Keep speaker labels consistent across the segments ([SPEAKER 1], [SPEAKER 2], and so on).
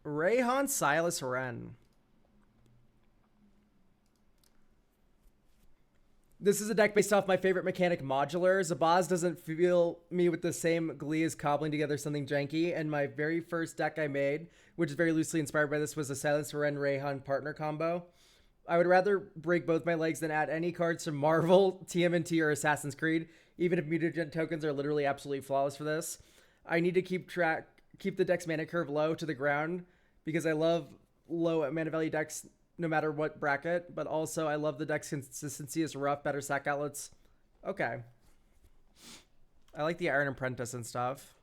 [SPEAKER 1] Rayhan Silas Ren. This is a deck based off my favorite mechanic, Modular. Zabaz doesn't feel me with the same glee as cobbling together something janky, and my very first deck I made, which is very loosely inspired by this, was a Silence Ren Rayhan partner combo. I would rather break both my legs than add any cards from Marvel, TMNT, or Assassin's Creed, even if mutagen tokens are literally absolutely flawless for this. I need to keep the deck's mana curve low to the ground because I love low mana value decks no matter what bracket, but also I love the deck's consistency is rough, better sack outlets. Okay. I like the Iron Apprentice and stuff.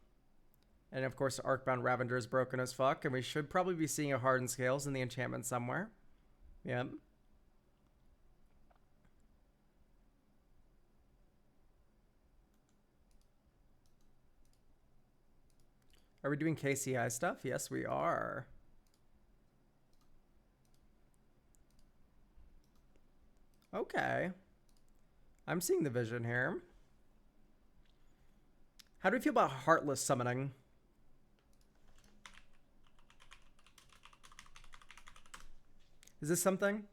[SPEAKER 1] And of course, Arcbound Ravager is broken as fuck, and we should probably be seeing a Hardened Scales in the enchantment somewhere. Yep. Are we doing KCI stuff? Yes, we are. Okay. I'm seeing the vision here. How do we feel about Heartless summoning? Is this something?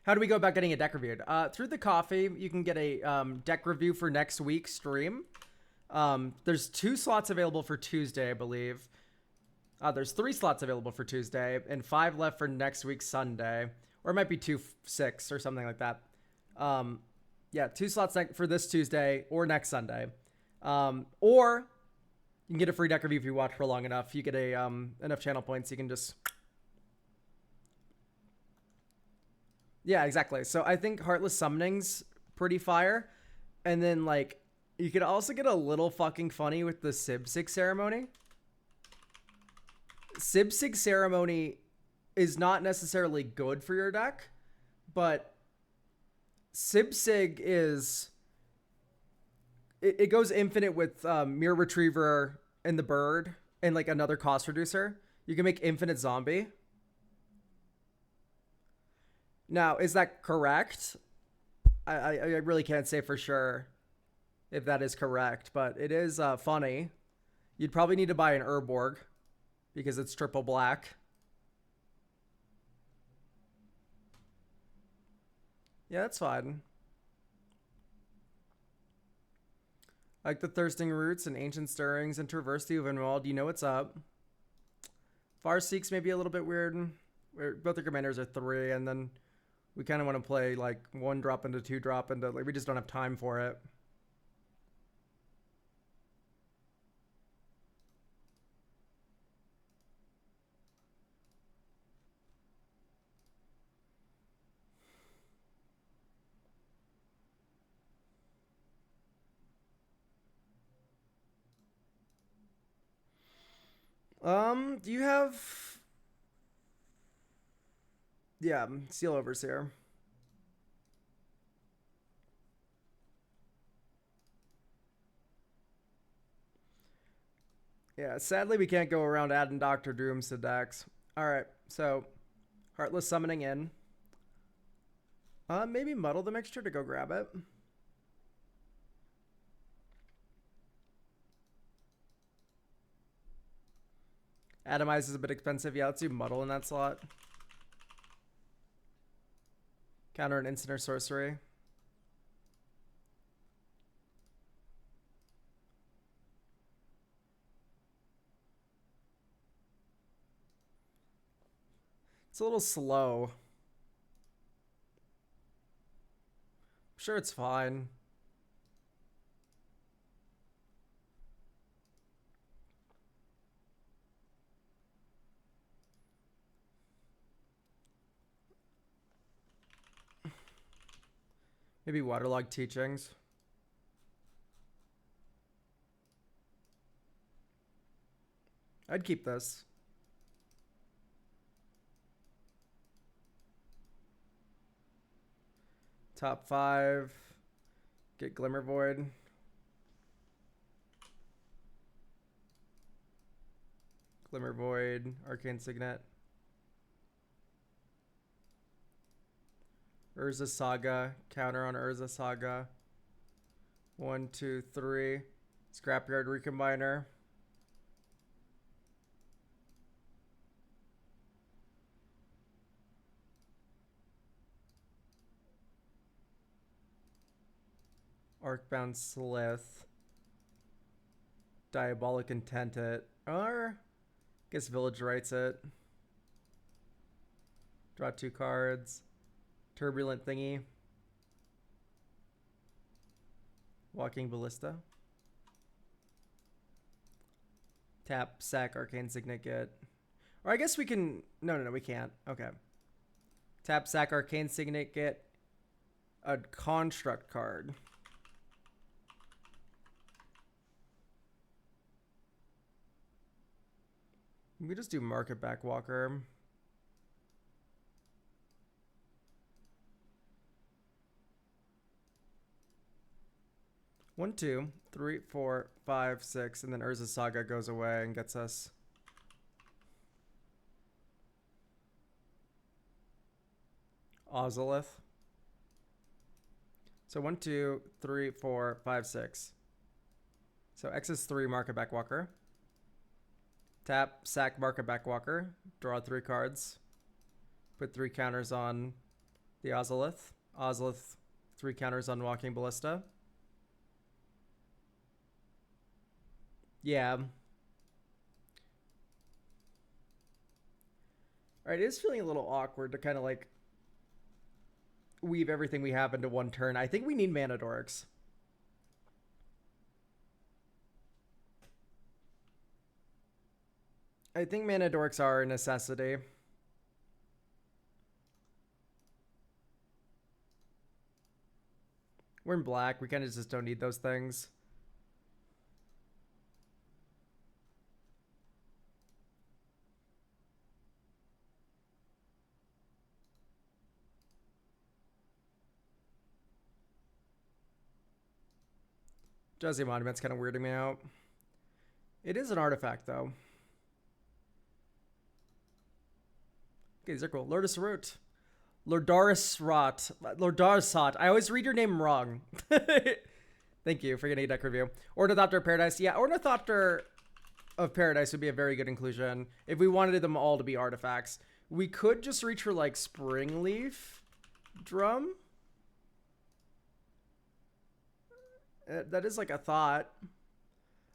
[SPEAKER 1] How do we go about getting a deck reviewed? Through the coffee, you can get a deck review for next week's stream. There's 2 slots available for Tuesday, I believe. There's 3 slots available for Tuesday and 5 left for next week's Sunday. Or it might be 2-6 or something like that. Yeah, 2 slots for this Tuesday or next Sunday. Or you can get a free deck review if you watch for long enough. You get a enough channel points, you can just... Yeah, exactly. So I think Heartless Summoning's pretty fire. And then, like, you could also get a little fucking funny with the Sibsig Ceremony. Sibsig Ceremony is not necessarily good for your deck, but Sibsig is... It goes infinite with Mirror Retriever and the Bird and, like, another cost reducer. You can make infinite zombie. Now, is that correct? I really can't say for sure if that is correct, but it is funny. You'd probably need to buy an Urborg because it's triple black. Yeah, that's fine. I like the Thirsting Roots and Ancient Stirrings and Traverse the Uvenwald. You know what's up. Farseek's maybe a little bit weird. Both the commanders are 3, and then we kind of want to play like 1 drop into 2 drop into, like, we just don't have time for it. Do you have... Yeah, Seal Overseer. Yeah, sadly we can't go around adding Doctor Dooms to decks. Alright, so Heartless Summoning in. Maybe Muddle the Mixture to go grab it. Atomize is a bit expensive. Yeah, let's do Muddle in that slot. Counter an instant or sorcery. It's a little slow. I'm sure it's fine. Maybe Waterlogged Teachings. I'd keep this. Top 5. Get Glimmer Void. Glimmer Void. Arcane Signet. Urza Saga. Counter on Urza Saga. 1, 2, 3. Scrapyard Recombiner. Arcbound Slith. Diabolic Intent it. Or, I guess Village writes it. Draw 2 cards. Turbulent Thingy. Walking Ballista. Tap, sack, Arcane Signet, get. Or I guess we can... No, we can't. Okay. Tap, sack, Arcane Signet, get a construct card. We could just do Market Back Walker. One, 2, 3, 4, 5, 6, and then Urza's Saga goes away and gets us Ozolith. So 1, 2, 3, 4, 5, 6. So X is 3, Market Back Walker. Tap, sack, Market Back Walker. Draw 3 cards. Put 3 counters on the Ozolith. Ozolith, 3 counters on Walking Ballista. Yeah. Alright, it is feeling a little awkward to kind of like weave everything we have into one turn. I think we need Mana Dorks. I think Mana Dorks are a necessity. We're in black. We kind of just don't need those things. Jazzy Monument's kind of weirding me out. It is an artifact, though. Okay, these are cool. Lourdes Root. Lordarisot. I always read your name wrong. Thank you for getting a deck review. Ornithopter of Paradise. Yeah, Ornithopter of Paradise would be a very good inclusion if we wanted them all to be artifacts. We could just reach for, like, Springleaf Drum. That is, like, a thought.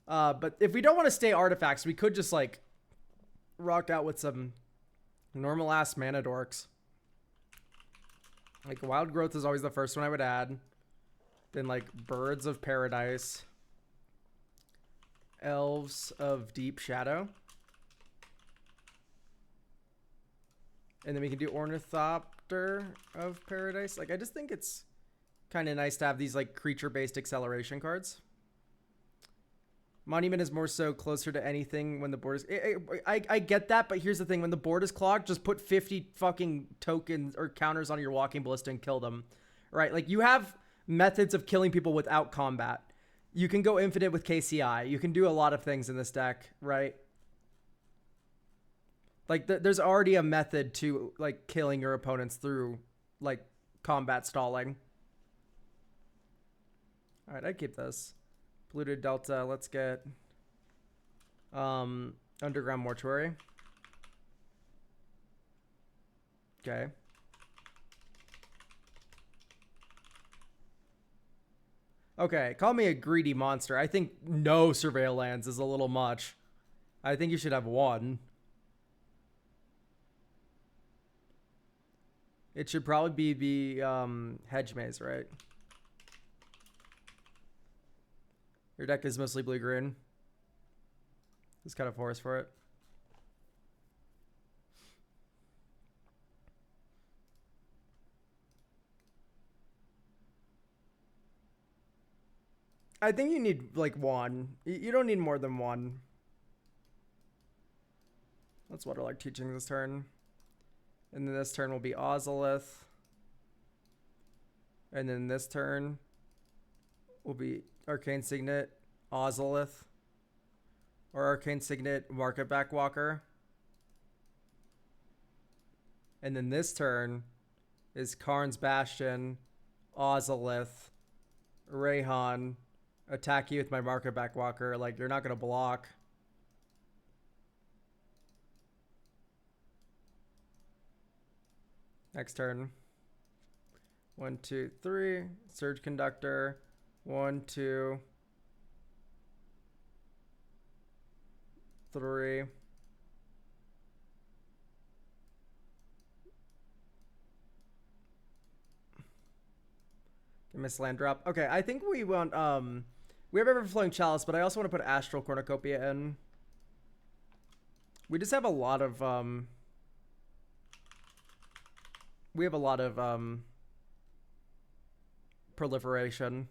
[SPEAKER 1] But if we don't want to stay artifacts, we could just, like, rock out with some normal-ass Mana Dorks. Like, Wild Growth is always the first one I would add. Then, like, Birds of Paradise. Elves of Deep Shadow. And then we can do Ornithopter of Paradise. Like, I just think it's kind of nice to have these, like, creature-based acceleration cards. Monument is more so closer to anything when the board is... I get that, but here's the thing. When the board is clogged, just put 50 fucking tokens or counters on your Walking Ballista and kill them. Right? Like, you have methods of killing people without combat. You can go infinite with KCI. You can do a lot of things in this deck, right? Like, there's already a method to, like, killing your opponents through, like, combat stalling. Alright, I'd keep this. Polluted Delta, let's get Underground Mortuary. Okay. Okay, call me a greedy monster. I think no Surveil lands is a little much. I think you should have 1. It should probably be the Hedge Maze, right? Your deck is mostly blue-green. Just kind of force for it. I think you need, like, 1. You don't need more than 1. That's what I like teaching this turn. And then this turn will be Ozolith. And then this turn will be Arcane Signet, Ozolith. Or Arcane Signet, Market Back Walker. And then this turn is Karn's Bastion, Ozolith, Rayhan, attack you with my market back walker. Like, you're not going to block. Next turn. 1, 2, 3. Surge conductor. 1, 2, 3. Miss land drop. Okay, I think we want we have Everflowing Chalice, but I also want to put Astral Cornucopia in. We just have a lot of we have a lot of proliferation.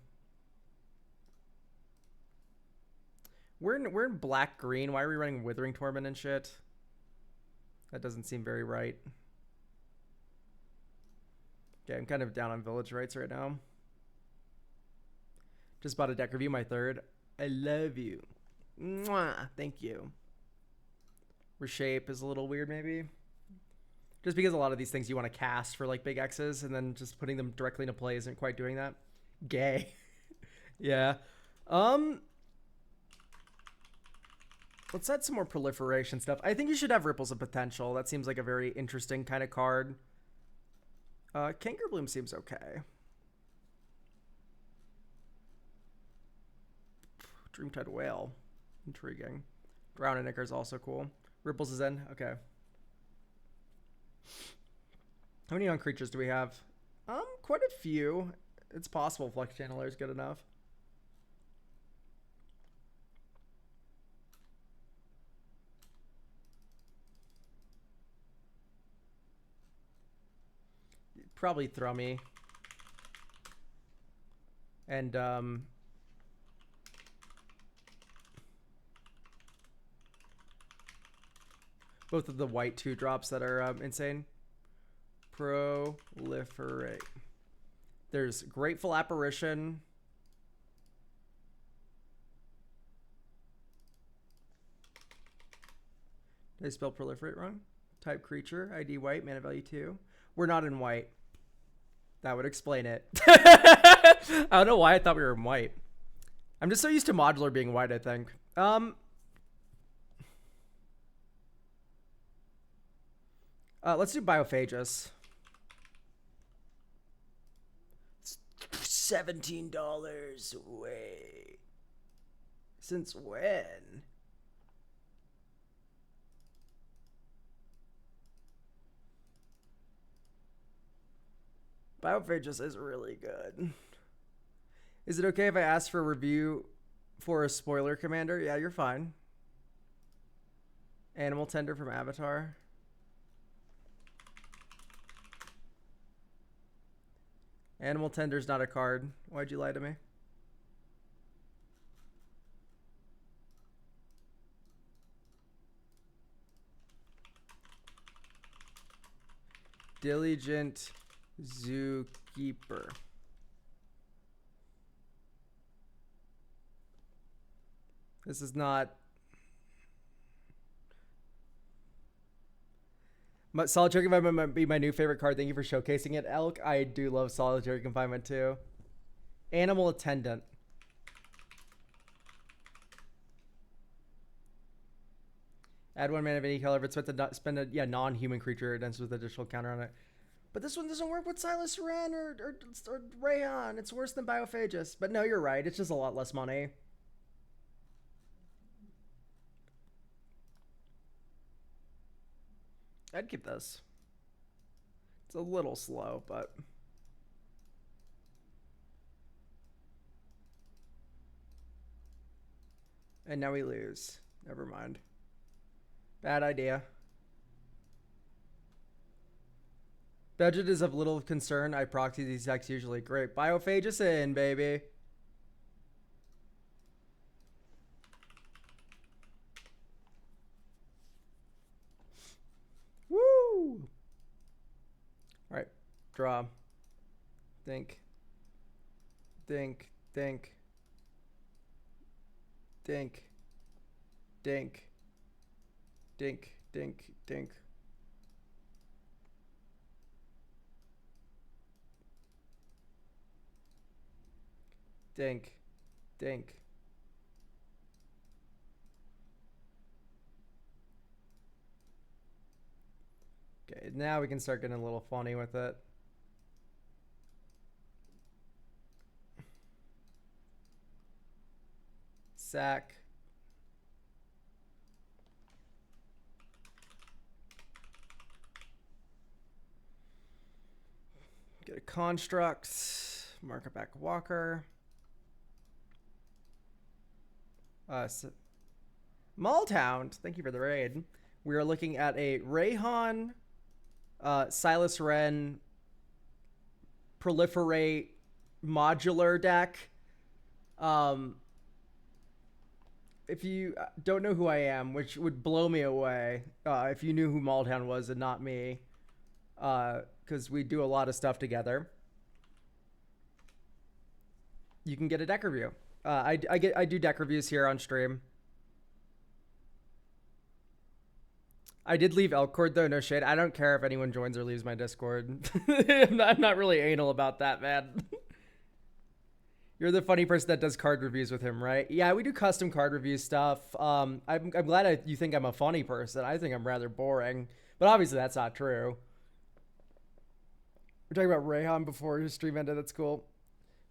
[SPEAKER 1] We're in black green. Why are we running Withering Torment and shit? That doesn't seem very right. Okay, I'm kind of down on village rights right now. Just bought a deck review, my third. I love you. Mwah, thank you. Reshape is a little weird, maybe. Just because a lot of these things you want to cast for like big X's, and then just putting them directly into play isn't quite doing that. Gay. Yeah. Let's add some more proliferation stuff. I think you should have Ripples of Potential. That seems like a very interesting kind of card. Canker Bloom seems okay. Dreamtide Whale. Intriguing. Drown and Ichor is also cool. Ripples is in. Okay. How many non-creatures do we have? Quite a few. It's possible Flux Channeler is good enough. Probably Thrummy. And both of the white 2-drops that are insane. Proliferate. There's Grateful Apparition. Did I spell proliferate wrong? Type creature, ID white, mana value 2. We're not in white. That would explain it. I don't know why I thought we were in white. I'm just so used to modular being white, I think. Let's do Biophagus. $17. Wait. Since when? Biophagus is really good. Is it okay if I ask for a review for a spoiler commander? Yeah, you're fine. Animal Tender from Avatar. Animal Tender's not a card. Why'd you lie to me? Diligent Zookeeper. This is not... Solitary Confinement might be my new favorite card. Thank you for showcasing it, Elk. I do love Solitary Confinement too. Animal Attendant. Add 1 mana of any color if it's meant to spend a non-human creature against with additional counter on it. But this one doesn't work with Silas Ren or Rayon. It's worse than Biophagus. But no, you're right. It's just a lot less money. I'd keep this. It's a little slow, but... And now we lose. Never mind. Bad idea. Budget is of little concern. I proxy these decks usually. Great. Biophagus in, baby. Woo! Alright. Draw. Think. Think. Think. Dink. Dink. Dink. Dink. Dink. Dink. Dink. Okay, now we can start getting a little funny with it. Sack. Get a construct. Marker back Walker. Malltown, thank you for the raid. We are looking at a Rayhan, Silas Wren, Proliferate modular deck. If you don't know who I am, which would blow me away if you knew who Malltown was and not me, because we do a lot of stuff together, you can get a deck review. I do deck reviews here on stream. I did leave Elkcord though, no shade. I don't care if anyone joins or leaves my Discord. I'm not really anal about that, man. You're the funny person that does card reviews with him, right? Yeah, we do custom card review stuff. I'm glad you think I'm a funny person. I think I'm rather boring, but obviously that's not true. We're talking about Rayhan before his stream ended. That's cool.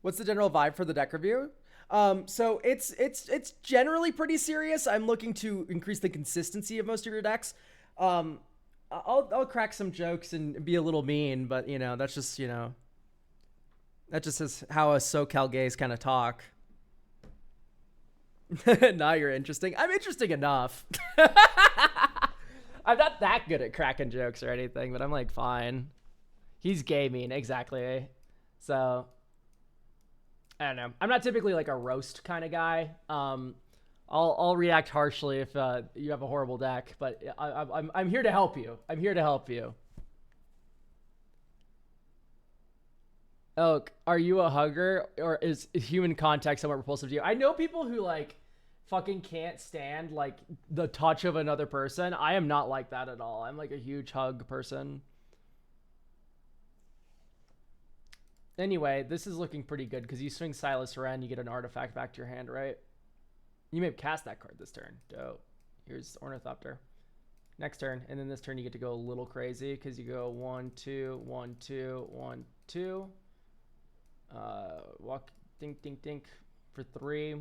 [SPEAKER 1] What's the general vibe for the deck review? So it's generally pretty serious. I'm looking to increase the consistency of most of your decks. I'll crack some jokes and be a little mean, but you know, that's just, you know, that just is how us SoCal gays kind of talk. Now you're interesting. I'm interesting enough. I'm not that good at cracking jokes or anything, but I'm like, fine. He's gay mean, exactly. So I don't know. I'm not typically like a roast kind of guy. I'll react harshly if you have a horrible deck, but I'm here to help you. I'm here to help you. Oh, are you a hugger, or is human contact somewhat repulsive to you? I know people who like fucking can't stand like the touch of another person. I am not like that at all. I'm like a huge hug person. Anyway, this is looking pretty good because you swing Silas Wren, you get an artifact back to your hand, right? You may have cast that card this turn. Dope. Here's Ornithopter. Next turn, and then this turn you get to go a little crazy because you go 1, 2, 1, 2, 1, 2. Walk, dink, dink, dink for 3.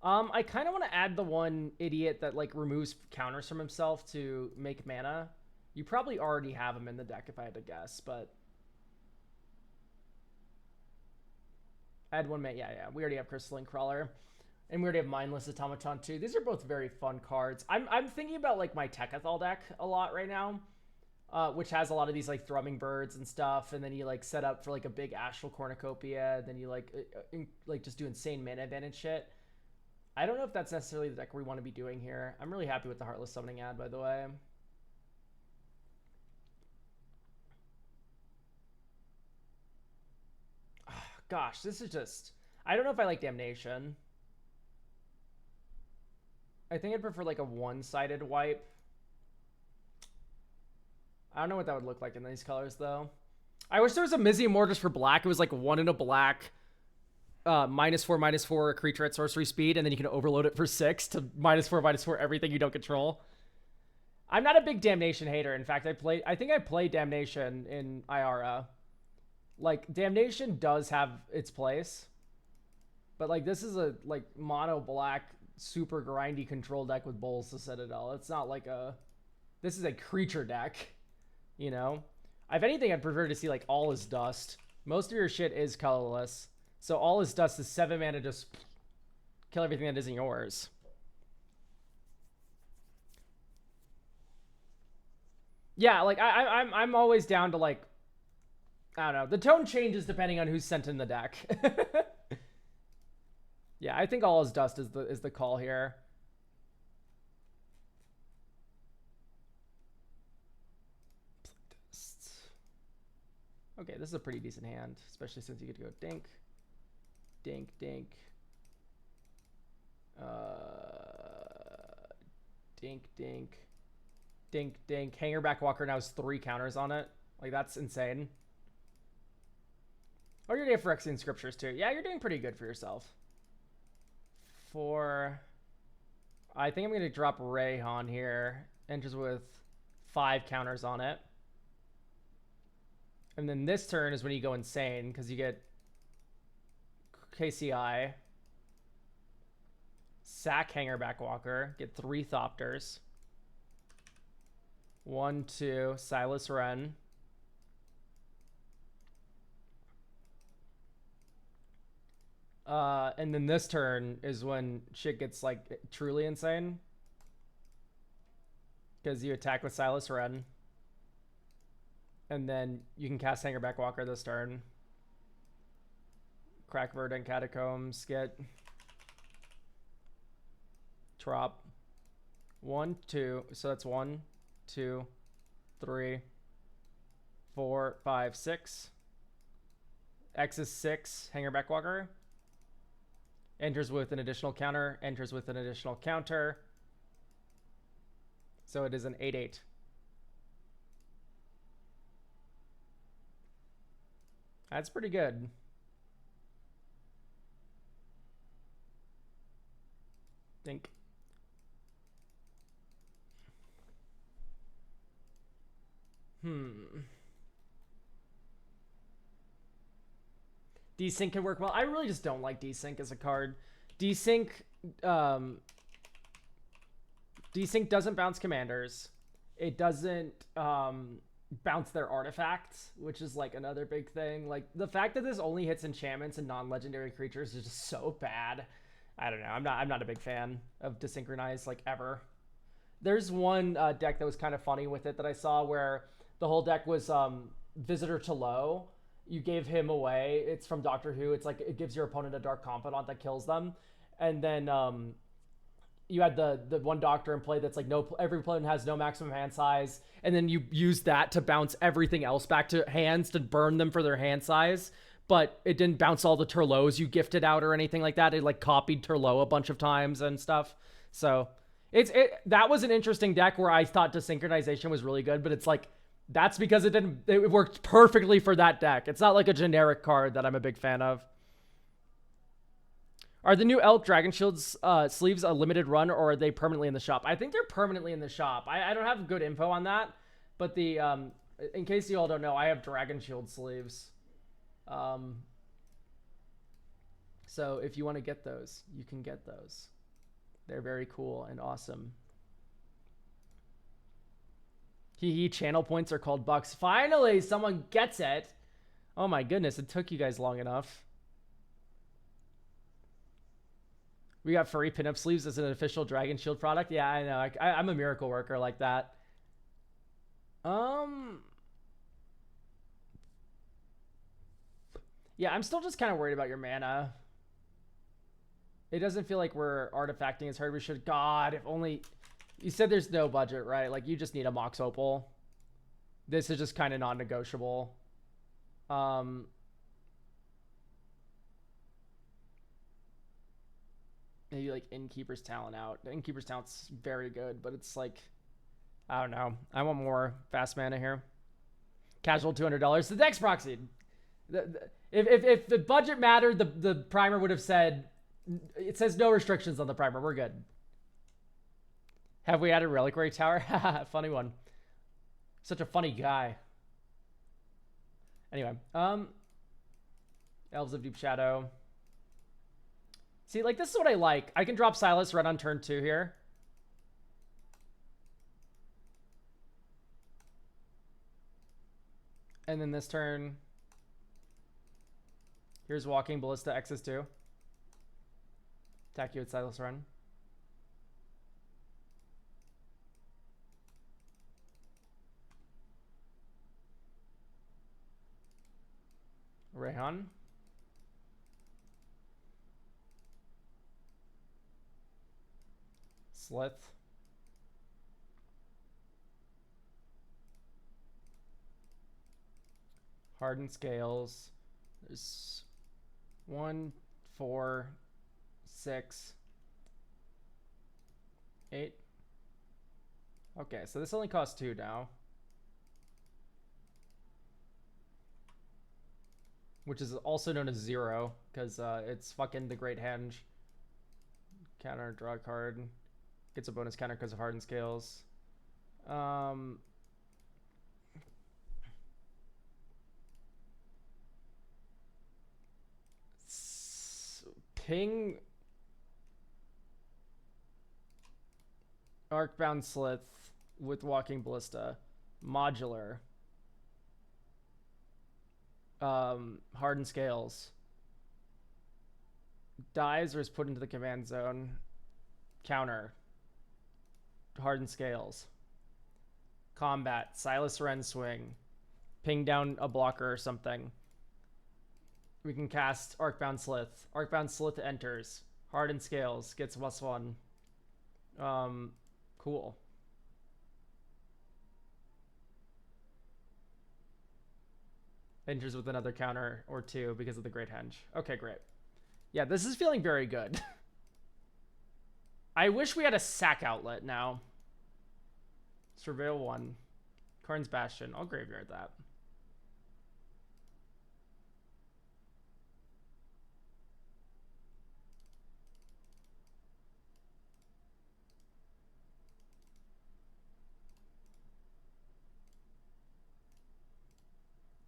[SPEAKER 1] I kind of want to add the one idiot that like removes counters from himself to make mana. You probably already have him in the deck if I had to guess, but add one man. Yeah. We already have Crystalline Crawler, and we already have Mindless Automaton too. These are both very fun cards. I'm thinking about like my Tekethal deck a lot right now, which has a lot of these like Thrumming Birds and stuff, and then you like set up for like a big Astral Cornucopia, then you like just do insane mana advantage shit. I don't know if that's necessarily the deck we want to be doing here. I'm really happy with the Heartless Summoning ad, by the way. Oh, gosh, this is just... I don't know if I like Damnation. I think I'd prefer like a one-sided wipe. I don't know what that would look like in these colors, though. I wish there was a Mizzy Mortis for black. It was like 1 in a black... -4/-4 a creature at sorcery speed, and then you can overload it for 6 to -4/-4 everything you don't control. I'm not a big Damnation hater. In fact, I think I played Damnation in IRA. Like, Damnation does have its place, but like this is a like mono black super grindy control deck with Bowls to Citadel. It's not like a... This is a creature deck, you know? If anything, I'd prefer to see like All Is Dust. Most of your shit is colorless. So All Is Dust is 7 mana, just kill everything that isn't yours. Yeah, like I'm always down to like, I don't know. The tone changes depending on who's sent in the deck. Yeah, I think All Is Dust is the call here. Okay, this is a pretty decent hand, especially since you get to go dink. Dink, dink. Dink, dink. Dink, dink. Hangerback Walker now has 3 counters on it. Like, that's insane. Oh, you're doing Phyrexian Scriptures, too. Yeah, you're doing pretty good for yourself. 4. I think I'm going to drop Rayhan here. Enters with 5 counters on it. And then this turn is when you go insane, because you get KCI. Sack Hanger Backwalker. Get 3 Thopters. 1, 2. Silas Wren. And then this turn is when shit gets like truly insane. Because you attack with Silas Wren. And then you can cast Hanger Backwalker this turn. Crack Verdant Catacombs. Get Trop. 1, 2. So that's 1, 2, 3, 4, 5, 6. X is 6. Hanger Backwalker. Enters with an additional counter. Enters with an additional counter. So it is an 8/8. That's pretty good. Think. Desync can work well. I really just don't like Desync as a card. Desync doesn't bounce commanders. It doesn't bounce their artifacts, which is like another big thing. Like the fact that this only hits enchantments and non-legendary creatures is just so bad. I don't know. I'm not a big fan of Desynchronize like ever. There's one deck that was kind of funny with it that I saw where the whole deck was Visitor to Low. You gave him away. It's from Doctor Who. It's like it gives your opponent a Dark Confidant that kills them. And then you had the one Doctor in play that's like every opponent has no maximum hand size. And then you use that to bounce everything else back to hands to burn them for their hand size. But it didn't bounce all the Turlots you gifted out or anything like that. It like copied Turlot a bunch of times and stuff. So that was an interesting deck where I thought Desynchronization was really good, but it's like that's because it worked perfectly for that deck. It's not like a generic card that I'm a big fan of. Are the new Elk Dragon Shields sleeves a limited run, or are they permanently in the shop? I think they're permanently in the shop. I don't have good info on that, but the in case you all don't know, I have Dragon Shield sleeves. So if you want to get those, you can get those. They're very cool and awesome. Channel points are called bucks. Finally, someone gets it. Oh my goodness, it took you guys long enough. We got furry pinup sleeves as an official Dragon Shield product. Yeah, I know. I'm a miracle worker like that. Yeah, I'm still just kind of worried about your mana. It doesn't feel like we're artifacting as hard. We should. God, if only. You said there's no budget, right? Like, you just need a Mox Opal. This is just kind of non-negotiable. Maybe, like, Innkeeper's Talent out. Innkeeper's Talent's very good, but it's like... I don't know. I want more fast mana here. Casual $200. The Dex Proxy. If the budget mattered, the primer would have said... It says no restrictions on the primer. We're good. Have we added Reliquary Tower? Funny one. Such a funny guy. Anyway, Elves of Deep Shadow. See, like, this is what I like. I can drop Silas Wren on turn 2 here. And then this turn, here's Walking Ballista X's2. Attack you with Silas Wren. Rayhan. Slith. Hardened Scales. There's 1, 4, 6, 8. Okay, so this only costs 2 now. Which is also known as 0, because it's fucking the Great Henge. Counter, draw a card. Gets a bonus counter because of hardened scales. Ping Arcbound Slith with Walking Ballista. Modular. Hardened Scales. Dies or is put into the command zone. Counter. Hardened Scales. Combat. Silas Ren swing. Ping down a blocker or something. We can cast Arcbound Slith. Arcbound Slith enters. Hardened Scales. Gets +1. Cool. Enters with another counter or 2 because of the Great Henge. Okay, great. Yeah, this is feeling very good. I wish we had a sack outlet now. Surveil 1. Karn's Bastion. I'll graveyard that.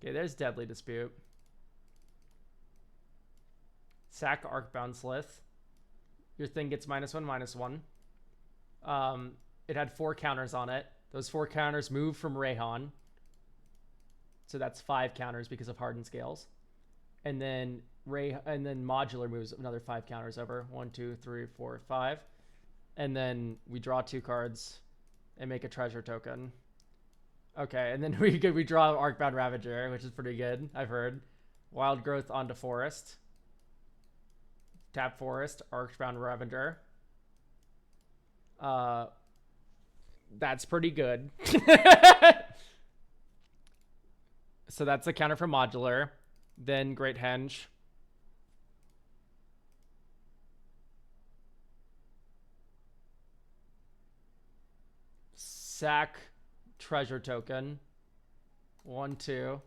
[SPEAKER 1] Okay, there's Deadly Dispute. Sack Arcbound Slith. Your thing gets -1/-1. It had 4 counters on it. Those 4 counters move from Rayhan. So that's 5 counters because of Hardened Scales. And then Modular moves another 5 counters over. 1, 2, 3, 4, 5. And then we draw 2 cards and make a treasure token. Okay, and then we draw Arcbound Ravager, which is pretty good, I've heard. Wild Growth onto Forest. Tap Forest, Arcbound Ravager. That's pretty good. So that's the counter for Modular. Then Great Henge. Sack treasure token. 1, 2.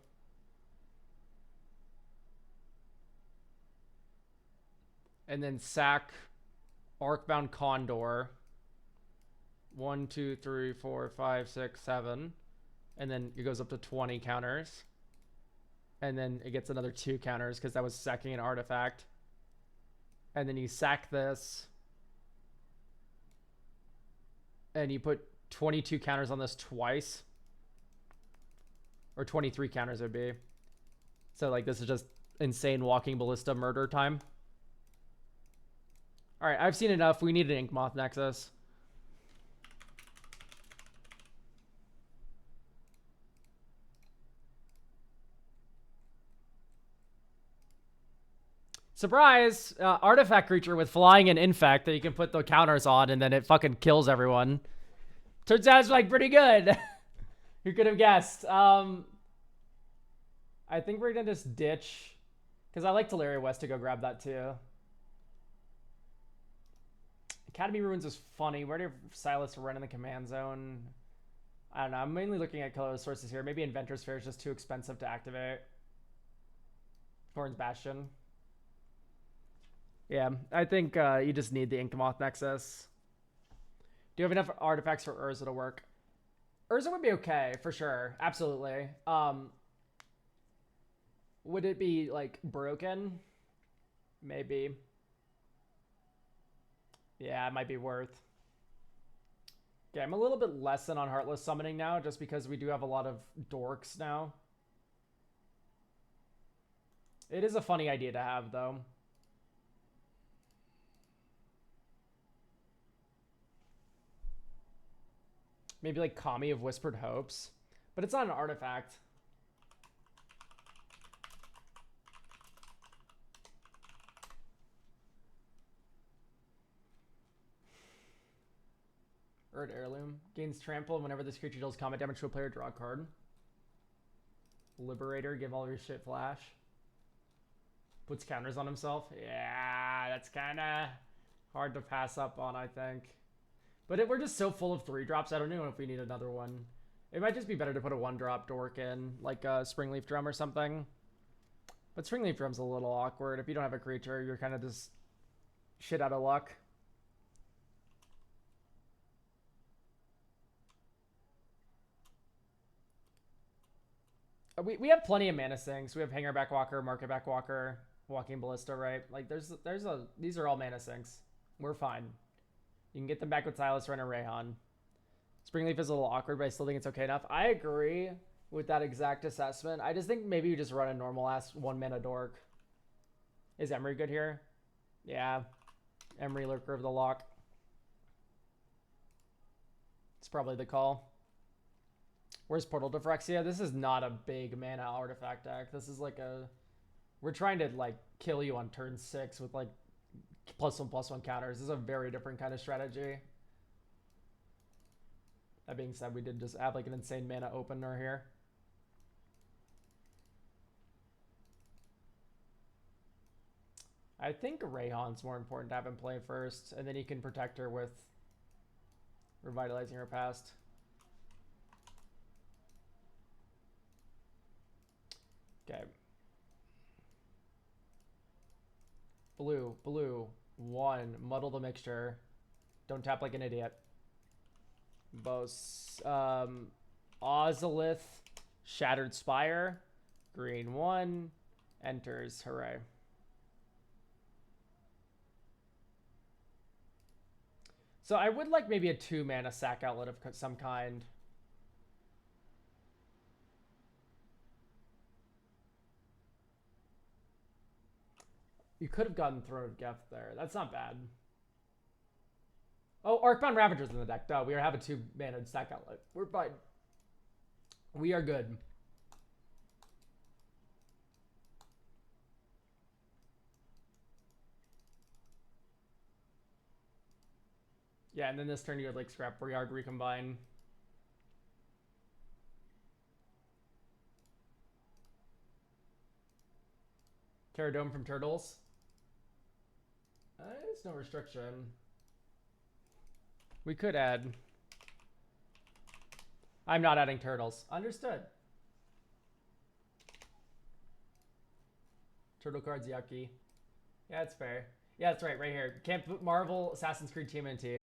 [SPEAKER 1] And then sack Arcbound Condor. 1, 2, 3, 4, 5, 6, 7. And then it goes up to 20 counters. And then it gets another 2 counters because that was sacking an artifact. And then you sack this. And you put 22 counters on this twice. Or 23 counters would be. So like this is just insane Walking Ballista murder time. Alright, I've seen enough. We need an Ink Moth Nexus. Surprise! Artifact creature with flying and infect that you can put the counters on and then it fucking kills everyone. Turns out it's like pretty good. Who could have guessed? I think we're gonna just ditch. Because I like Teleria West to go grab that too. Academy Ruins is funny. Where did Silas run in the command zone? I don't know. I'm mainly looking at color sources here. Maybe Inventor's Fair is just too expensive to activate. Thorn's Bastion. Yeah, I think you just need the Ink Moth Nexus. Do you have enough artifacts for Urza to work? Urza would be okay, for sure. Absolutely. Would it be, like, broken? Maybe. Yeah, it might be worth. Okay, I'm a little bit less than on Heartless Summoning now, just because we do have a lot of dorks now. It is a funny idea to have, though. Maybe like Kami of Whispered Hopes. But it's not an artifact. Erd Heirloom. Gains trample whenever this creature deals combat damage to a player, draw a card. Liberator, give all your shit flash. Puts counters on himself. Yeah, that's kind of hard to pass up on, I think. But we're just so full of 3-drops, I don't know if we need another one. It might just be better to put a 1-drop dork in, like a Springleaf Drum or something. But Springleaf Drum's a little awkward. If you don't have a creature, you're kind of just shit out of luck. We have plenty of mana sinks. We have Hanger Backwalker, Market Backwalker, Walking Ballista, right? Like these are all mana sinks. We're fine. You can get them back with Silas, Ren, or Rayhan. Springleaf is a little awkward, but I still think it's okay enough. I agree with that exact assessment. I just think maybe you just run a normal ass 1 mana dork. Is Emery good here? Yeah. Emery, Lurker of the Lock. It's probably the call. Where's Portal to Phyrexia? This is not a big mana artifact deck. This is like a... We're trying to like kill you on turn 6 with like +1/+1 counters. This is a very different kind of strategy. That being said, we did just have like an insane mana opener here. I think Rayhan's more important to have him play first, and then you can protect her with revitalizing her past. Okay. Blue, 1, muddle the mixture. Don't tap like an idiot. Ozolith, Shattered Spire, green 1, enters, hooray. So I would like maybe a 2 mana sack outlet of some kind. You could have gotten Throne of Geth there. That's not bad. Oh, Arcbound Ravager's in the deck. Duh, we have a 2 mana sack outlet. We're fine. We are good. Yeah, and then this turn you had like Scrap Yard Recombine. Terradome from Turtles. There's no restriction. We could add... I'm not adding Turtles. Understood. Turtle cards yucky. Yeah, that's fair. Yeah, that's right here. Can't put Marvel, Assassin's Creed, TMNT.